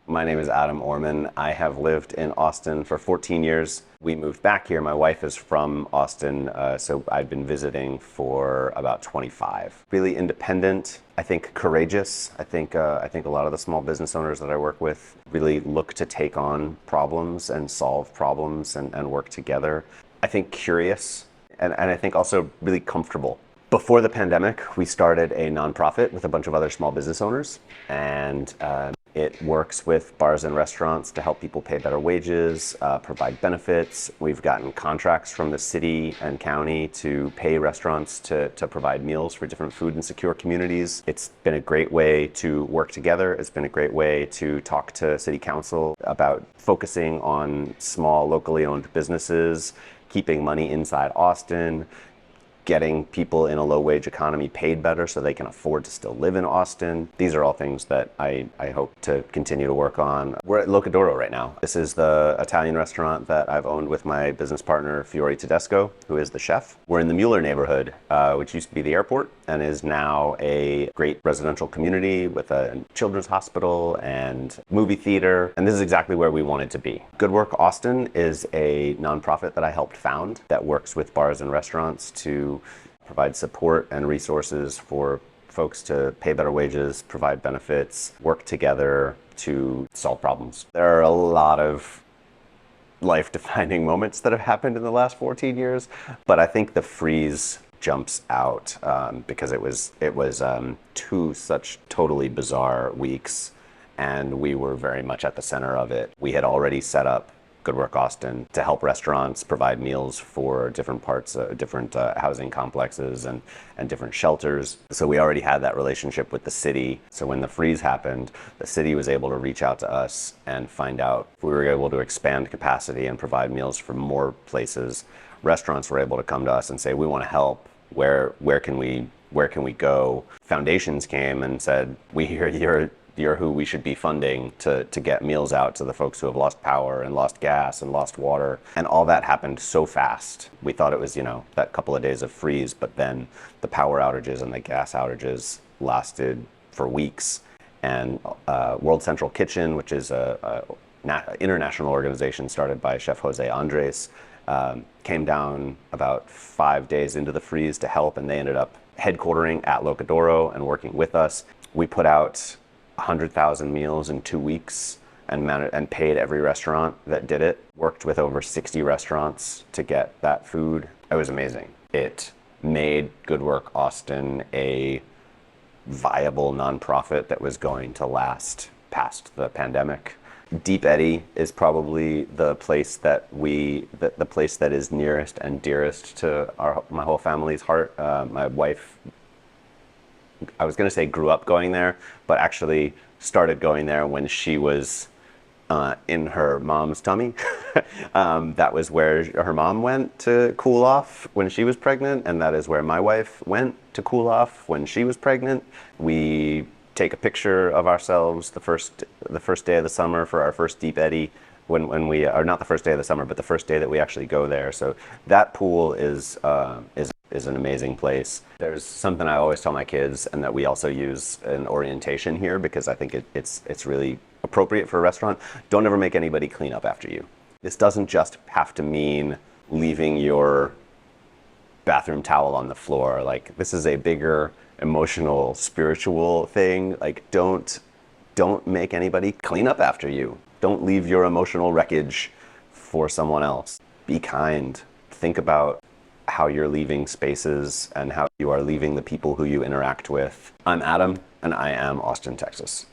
My name is Adam Ormand. I have lived in Austin for 14 years. We moved back here. My wife is from Austin, so I've been visiting for about 25. Really independent, I think courageous. I think a lot of the small business owners that I work with really look to take on problems and solve problems and work together. I think curious, and I think also really comfortable. Before the pandemic, we started a nonprofit with a bunch of other small business owners, and it works with bars and restaurants to help people pay better wages, provide benefits. We've gotten contracts from the city and county to pay restaurants to provide meals for different food insecure communities. It's been a great way to work together. It's been a great way to talk to city council about focusing on small, locally owned businesses, keeping money inside Austin, getting people in a low-wage economy paid better so they can afford to still live in Austin. These are all things that I hope to continue to work on. We're at Locadoro right now. This is the Italian restaurant that I've owned with my business partner, Fiore Tedesco, who is the chef. We're in the Mueller neighborhood, which used to be the airport and is now a great residential community with a children's hospital and movie theater. And this is exactly where we wanted to be. Good Work Austin is a nonprofit that I helped found that works with bars and restaurants to provide support and resources for folks to pay better wages, provide benefits, work together to solve problems. There are a lot of life-defining moments that have happened in the last 14 years, but I think the freeze jumps out because it was two such totally bizarre weeks, and we were very much at the center of it. We had already set up Good Work Austin to help restaurants provide meals for different parts, different housing complexes and different shelters. So we already had that relationship with the city. So when the freeze happened, the city was able to reach out to us and find out if we were able to expand capacity and provide meals for more places. Restaurants were able to come to us and say, we want to help. Where can we go? Foundations came and said, we hear you're who we should be funding to get meals out to the folks who have lost power and lost gas and lost water. And all that happened so fast. We thought it was, that couple of days of freeze, but then the power outages and the gas outages lasted for weeks. And World Central Kitchen, which is a international organization started by Chef Jose Andres, came down about 5 days into the freeze to help, and they ended up headquartering at Locadoro and working with us. We put out 100,000 meals in 2 weeks and paid every restaurant that did it. Worked with over 60 restaurants to get that food. It was amazing. It made Good Work Austin a viable nonprofit that was going to last past the pandemic. Deep Eddy is probably the place that the place that is nearest and dearest to my whole family's heart. My wife, I was going to say grew up going there, but actually started going there when she was in her mom's tummy. That was where her mom went to cool off when she was pregnant, and that is where my wife went to cool off when she was pregnant. We take a picture of ourselves the first day of the summer for our first Deep Eddy when we are not the first day of the summer, but the first day that we actually go there. So that pool is an amazing place. There's something I always tell my kids, and that we also use in orientation here because I think it's really appropriate for a restaurant. Don't ever make anybody clean up after you. This doesn't just have to mean leaving your bathroom towel on the floor. Like, this is a bigger emotional, spiritual thing. Like, don't make anybody clean up after you. Don't leave your emotional wreckage for someone else. Be kind. Think about how you're leaving spaces and how you are leaving the people who you interact with. I'm Adam, and I am Austin, Texas.